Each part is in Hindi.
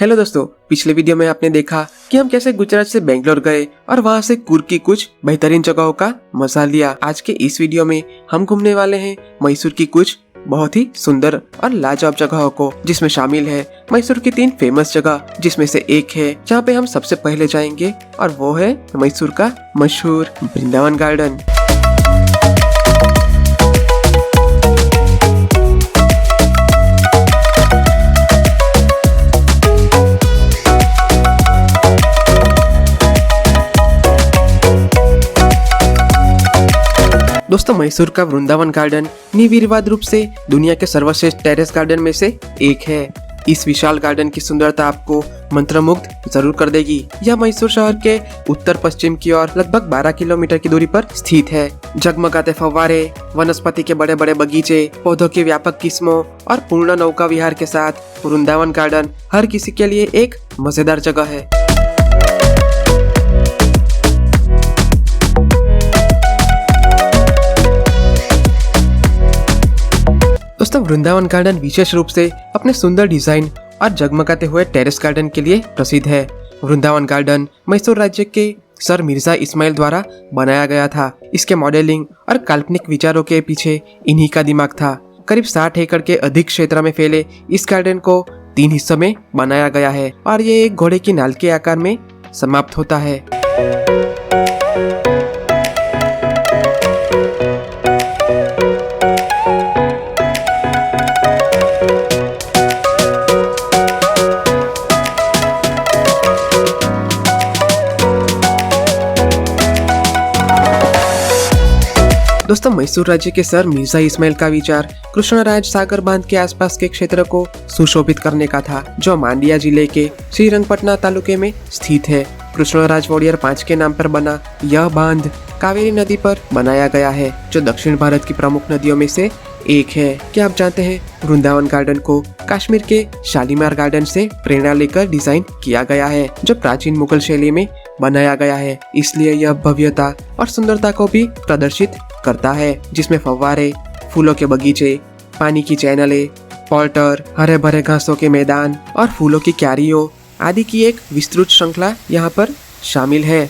हेलो दोस्तों, पिछले वीडियो में आपने देखा कि हम कैसे गुजरात से बेंगलोर गए और वहाँ से कुर्ग की कुछ बेहतरीन जगहों का मजा लिया। आज के इस वीडियो में हम घूमने वाले हैं मैसूर की कुछ बहुत ही सुंदर और लाजवाब जगहों को, जिसमें शामिल है मैसूर की 3 फेमस जगह, जिसमें से एक है जहाँ पे हम सबसे पहले जाएंगे और वो है मैसूर का मशहूर वृंदावन गार्डन। दोस्तों, मैसूर का वृंदावन गार्डन निर्विवाद रूप से दुनिया के सर्वश्रेष्ठ टेरेस गार्डन में से एक है। इस विशाल गार्डन की सुंदरता आपको मंत्रमुग्ध जरूर कर देगी। यह मैसूर शहर के उत्तर पश्चिम की ओर लगभग 12 किलोमीटर की दूरी पर स्थित है। जगमगाते फव्वारे, वनस्पति के बड़े बड़े बगीचे, पौधों की व्यापक किस्मों और पूर्ण नौका विहार के साथ वृंदावन गार्डन हर किसी के लिए एक मजेदार जगह है। दोस्तों, वृंदावन गार्डन विशेष रूप से अपने सुंदर डिजाइन और जगमगाते हुए टेरेस गार्डन के लिए प्रसिद्ध है। वृंदावन गार्डन मैसूर राज्य के सर मिर्जा इस्माइल द्वारा बनाया गया था। इसके मॉडलिंग और काल्पनिक विचारों के पीछे इन्हीं का दिमाग था। करीब 60 एकड़ के अधिक क्षेत्र में फैले इस गार्डन को 3 हिस्सों में बनाया गया है और ये एक घोड़े की नाल के आकार में समाप्त होता है। दोस्तों, मैसूर राज्य के सर मिर्जा इस्माइल का विचार कृष्णराज सागर बांध के आसपास के क्षेत्र को सुशोभित करने का था, जो मांडिया जिले के श्रीरंगपटना तालुके में स्थित है। कृष्णराज वॉरियर 5 के नाम पर बना यह बांध कावेरी नदी पर बनाया गया है, जो दक्षिण भारत की प्रमुख नदियों में से एक है। क्या आप जानते हैं, वृंदावन गार्डन को कश्मीर के शालीमार गार्डन से प्रेरणा लेकर डिजाइन किया गया है, जो प्राचीन मुगल शैली में बनाया गया है। इसलिए यह भव्यता और सुंदरता को भी प्रदर्शित करता है, जिसमें फव्वारे, फूलों के बगीचे, पानी की चैनलें, पॉल्टर, हरे भरे घासों के मैदान और फूलों की क्यारियों आदि की एक विस्तृत श्रृंखला यहाँ पर शामिल है।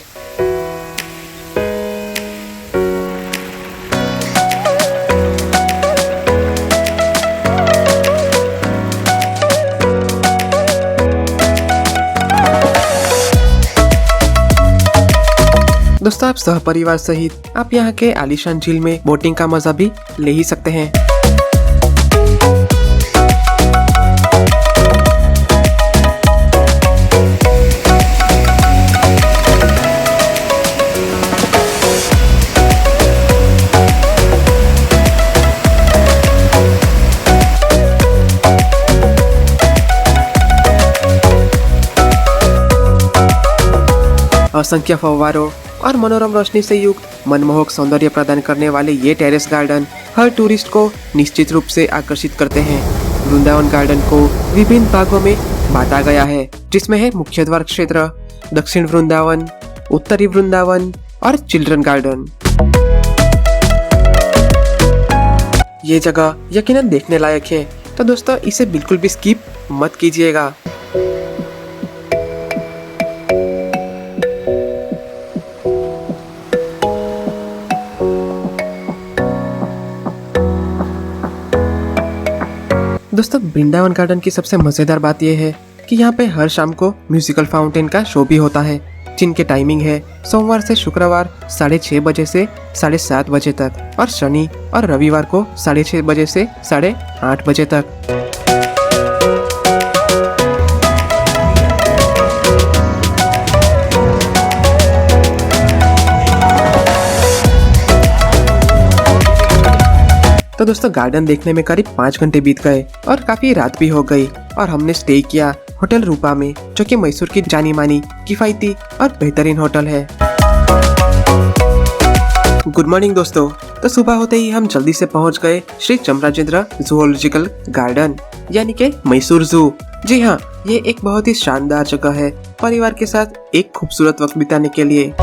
दोस्तों, आप सहपरिवार सहित आप यहाँ के आलीशान झील में बोटिंग का मजा भी ले ही सकते हैं। असंख्य फव्वारों और मनोरम रोशनी से युक्त मनमोहक सौंदर्य प्रदान करने वाले ये टेरेस गार्डन हर टूरिस्ट को निश्चित रूप से आकर्षित करते हैं। वृंदावन गार्डन को विभिन्न भागों में बांटा गया है, जिसमें है मुख्य द्वार क्षेत्र, दक्षिण वृंदावन, उत्तरी वृंदावन और चिल्ड्रन गार्डन। ये जगह यकीनन देखने लायक है, तो दोस्तों इसे बिल्कुल भी स्किप मत कीजिएगा। दोस्तों, वृंदावन गार्डन की सबसे मजेदार बात यह है कि यहाँ पे हर शाम को म्यूजिकल फाउंटेन का शो भी होता है, जिनकी टाइमिंग है सोमवार से शुक्रवार 6:30 बजे से 7:30 बजे तक और शनि और रविवार को 6:30 बजे से 8:30 बजे तक। तो दोस्तों, गार्डन देखने में करीब 5 घंटे बीत गए और काफी रात भी हो गई और हमने स्टे किया होटल रूपा में, जो कि मैसूर की जानी मानी, किफायती और बेहतरीन होटल है। गुड मॉर्निंग दोस्तों। तो सुबह होते ही हम जल्दी से पहुंच गए श्री चामराजेंद्र जूलॉजिकल गार्डन यानी के मैसूर जू। जी हाँ, ये एक बहुत ही शानदार जगह है परिवार के साथ एक खूबसूरत वक्त बिताने के लिए।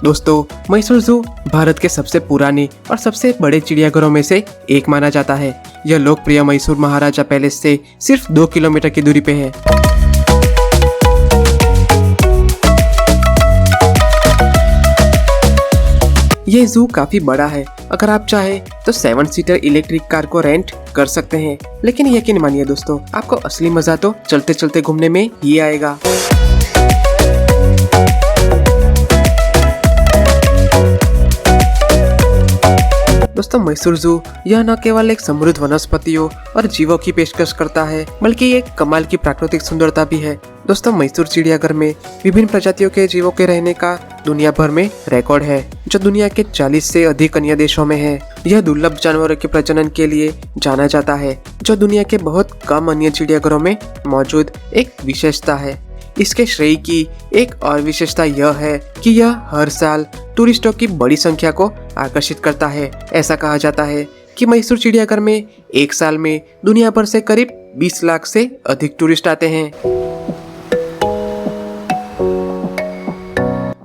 दोस्तों, मैसूर जू भारत के सबसे पुराने और सबसे बड़े चिड़ियाघरों में से एक माना जाता है। यह लोकप्रिय मैसूर महाराजा पैलेस से सिर्फ 2 किलोमीटर की दूरी पे है। ये जू काफी बड़ा है। अगर आप चाहे तो 7 सीटर इलेक्ट्रिक कार को रेंट कर सकते हैं, लेकिन यकीन मानिए दोस्तों, आपको असली मजा तो चलते चलते घूमने में ही आएगा। दोस्तों, मैसूर जू यह न केवल एक समृद्ध वनस्पतियों और जीवों की पेशकश करता है, बल्कि एक कमाल की प्राकृतिक सुंदरता भी है। दोस्तों, मैसूर चिड़ियाघर में विभिन्न प्रजातियों के जीवों के रहने का दुनिया भर में रिकॉर्ड है, जो दुनिया के 40 से अधिक अन्य देशों में है। यह दुर्लभ जानवरों के प्रजनन के लिए जाना जाता है, जो दुनिया के बहुत कम अन्य चिड़ियाघरों में मौजूद एक विशेषता है। इसके श्रेय की एक और विशेषता यह है कि यह हर साल टूरिस्टों की बड़ी संख्या को आकर्षित करता है। ऐसा कहा जाता है कि मैसूर चिड़ियाघर में एक साल में दुनिया भर से करीब 20 लाख से अधिक टूरिस्ट आते हैं।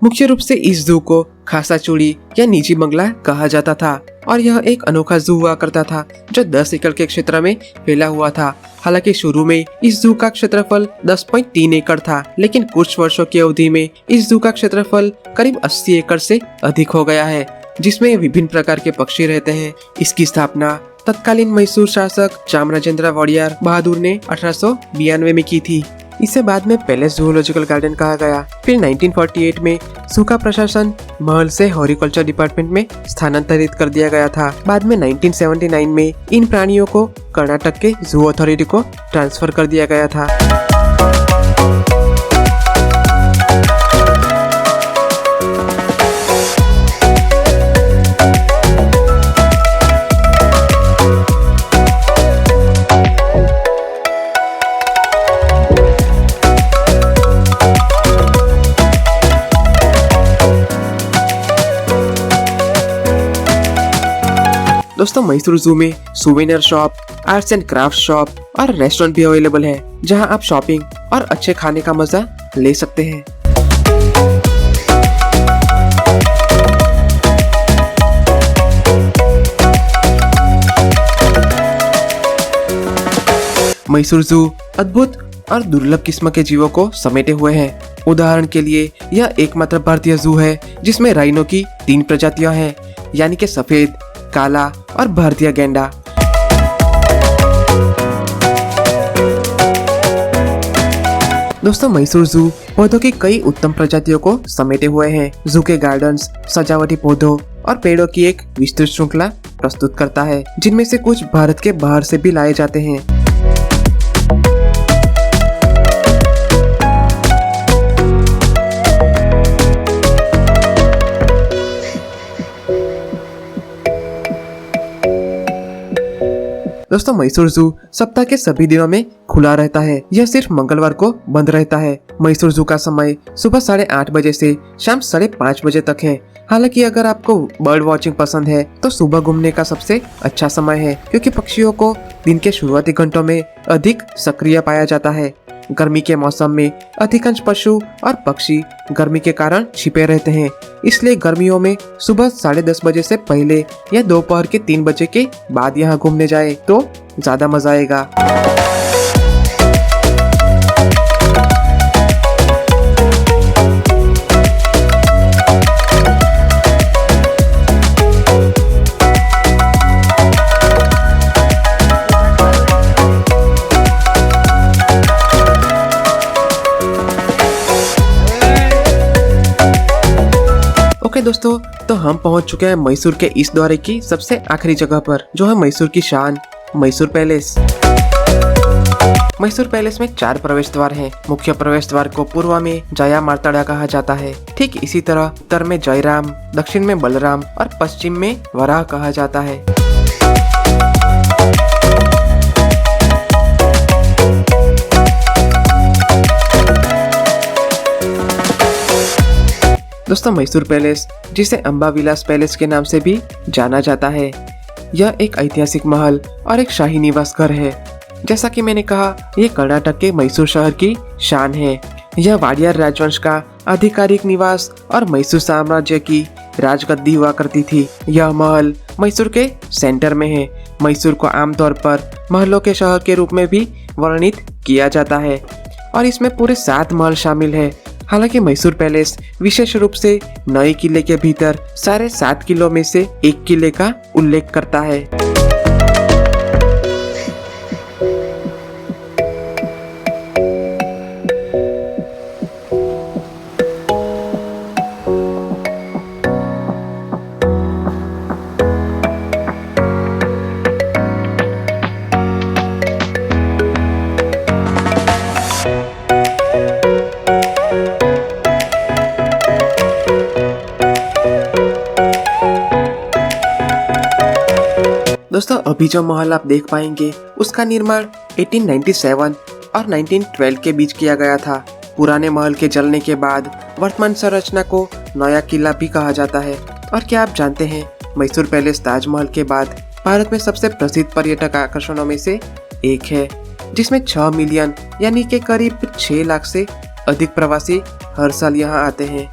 मुख्य रूप से इस जू को खासा चूड़ी या निजी बंगला कहा जाता था, और यह एक अनोखा जू हुआ करता था जो 10 एकड़ के क्षेत्र में फैला हुआ था। हालांकि शुरू में इस जू का क्षेत्रफल 10.3 एकड़ था, लेकिन कुछ वर्षों की अवधि में इस जू का क्षेत्रफल करीब 80 एकड़ से अधिक हो गया है, जिसमें विभिन्न प्रकार के पक्षी रहते हैं। इसकी स्थापना तत्कालीन मैसूर शासक चामराजेंद्र वोडेयर बहादुर ने 1892 में की थी। इसे बाद में पैलेस जूलॉजिकल गार्डन कहा गया। फिर 1948 में जू का प्रशासन महल से हॉर्टिकल्चर डिपार्टमेंट में स्थानांतरित कर दिया गया था। बाद में 1979 में इन प्राणियों को कर्नाटक के जू अथॉरिटी को ट्रांसफर कर दिया गया था। दोस्तों, मैसूर जू में souvenir shop, arts and craft shop और रेस्टोरेंट भी अवेलेबल है, जहां आप शॉपिंग और अच्छे खाने का मजा ले सकते हैं। मैसूर जू अद्भुत और दुर्लभ किस्म के जीवों को समेटे हुए है। उदाहरण के लिए, यह एकमात्र भारतीय जू है जिसमें राइनो की 3 प्रजातियां हैं, यानी कि सफेद, काला और भारतीय गैंडा। दोस्तों, मैसूर जू पौधों की कई उत्तम प्रजातियों को समेटे हुए हैं। जू के गार्डन्स सजावटी पौधों और पेड़ों की एक विस्तृत श्रृंखला प्रस्तुत करता है, जिनमें से कुछ भारत के बाहर से भी लाए जाते हैं। दोस्तों, मैसूर जू सप्ताह के सभी दिनों में खुला रहता है। यह सिर्फ मंगलवार को बंद रहता है। मैसूर जू का समय सुबह 8:30 बजे से शाम 5:30 बजे तक है। हालांकि अगर आपको बर्ड वॉचिंग पसंद है तो सुबह घूमने का सबसे अच्छा समय है, क्योंकि पक्षियों को दिन के शुरुआती घंटों में अधिक सक्रिय पाया जाता है। गर्मी के मौसम में अधिकांश पशु और पक्षी गर्मी के कारण छिपे रहते हैं, इसलिए गर्मियों में सुबह 10:30 बजे से पहले या दोपहर के 3 बजे के बाद यहाँ घूमने जाए तो ज्यादा मजा आएगा। ओके दोस्तों, तो हम पहुंच चुके हैं मैसूर के इस दौरे की सबसे आखिरी जगह पर, जो है मैसूर की शान, मैसूर पैलेस। मैसूर पैलेस में 4 प्रवेश द्वार हैं। मुख्य प्रवेश द्वार को पूर्व में जया मार्तांडा कहा जाता है। ठीक इसी तरह उत्तर में जयराम, दक्षिण में बलराम और पश्चिम में वराह कहा जाता है। दोस्तों, मैसूर पैलेस, जिसे अंबा विलास पैलेस के नाम से भी जाना जाता है, यह एक ऐतिहासिक महल और एक शाही निवास घर है। जैसा कि मैंने कहा, यह कर्नाटक के मैसूर शहर की शान है। यह वाडियार राजवंश का आधिकारिक निवास और मैसूर साम्राज्य की राजगद्दी हुआ करती थी। यह महल मैसूर के सेंटर में है। मैसूर को आमतौर पर महलों के शहर के रूप में भी वर्णित किया जाता है और इसमें पूरे 7 महल शामिल है। हालांकि मैसूर पैलेस विशेष रूप से नए किले के भीतर सारे 7 किलों में से एक किले का उल्लेख करता है। दोस्तों अभी जो महल आप देख पाएंगे उसका निर्माण 1897 और 1912 के बीच किया गया था। पुराने महल के जलने के बाद वर्तमान संरचना को नया किला भी कहा जाता है। और क्या आप जानते हैं मैसूर पैलेस ताजमहल के बाद भारत में सबसे प्रसिद्ध पर्यटक आकर्षणों में से एक है, जिसमें 6 मिलियन यानी कि करीब 6 लाख से अधिक प्रवासी हर साल यहाँ आते हैं।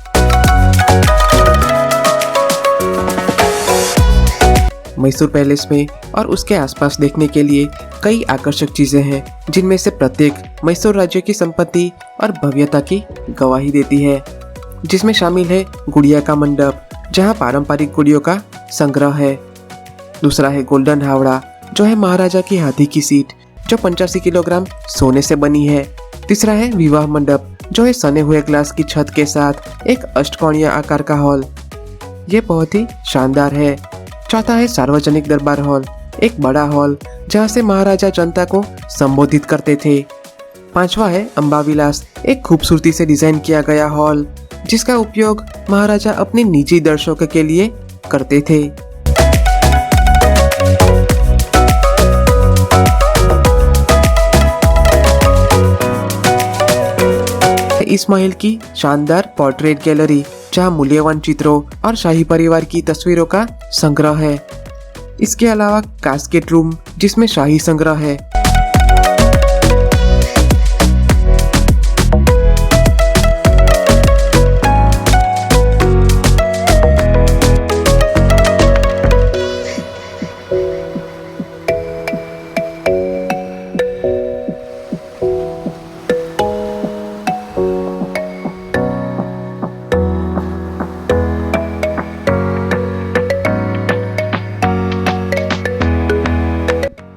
मैसूर पैलेस में और उसके आसपास देखने के लिए कई आकर्षक चीजें हैं, जिनमें से प्रत्येक मैसूर राज्य की संपत्ति और भव्यता की गवाही देती है, जिसमें शामिल है गुड़िया का मंडप, जहां पारंपरिक गुड़ियों का संग्रह है। दूसरा है गोल्डन हावड़ा, जो है महाराजा की हाथी की सीट, जो 85 किलोग्राम सोने से बनी है। तीसरा है विवाह मंडप, जो है सने हुए ग्लास की छत के साथ एक अष्टकोणीय आकार का हॉल, ये बहुत ही शानदार है। चौथा है सार्वजनिक दरबार हॉल, एक बड़ा हॉल जहां से महाराजा जनता को संबोधित करते थे। पांचवा है अंबाविलास, एक खूबसूरती से डिजाइन किया गया हॉल, जिसका उपयोग महाराजा अपने निजी दर्शकों के लिए करते थे। इस महल की शानदार पोर्ट्रेट गैलरी, जहां मूल्यवान चित्रों और शाही परिवार की तस्वीरों का संग्रह है। इसके अलावा कास्केट रूम, जिसमें शाही संग्रह है।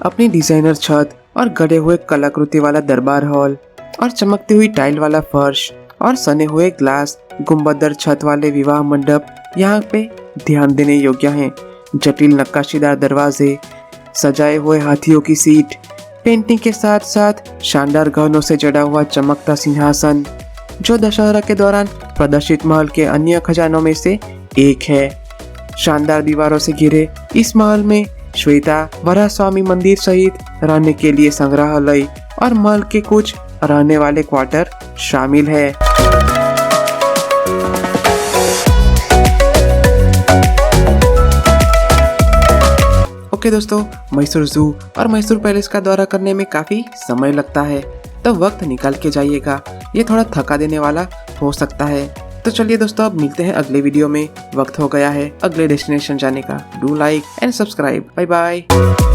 अपनी डिजाइनर छत और गढ़े हुए कलाकृति वाला दरबार हॉल और चमकती हुई टाइल वाला फर्श और सने हुए ग्लास गुंबददार छत वाले विवाह मंडप यहाँ पे ध्यान देने योग्य हैं। जटिल नक्काशीदार दरवाजे, सजाए हुए हाथियों की सीट, पेंटिंग के साथ साथ शानदार गहनों से जड़ा हुआ चमकता सिंहासन, जो दशहरा के दौरान प्रदर्शित महल के अन्य खजानों में से एक है। शानदार दीवारों से घिरे इस महल में श्वेता वराह स्वामी मंदिर सहित रहने के लिए संग्रहालय और महल के कुछ रहने वाले क्वार्टर शामिल है। ओके दोस्तों, मैसूर जू और मैसूर पैलेस का दौरा करने में काफी समय लगता है, तो वक्त निकाल के जाइएगा। ये थोड़ा थका देने वाला हो सकता है। तो चलिए दोस्तों, अब मिलते हैं अगले वीडियो में। वक्त हो गया है अगले डेस्टिनेशन जाने का। Do like and subscribe. Bye bye.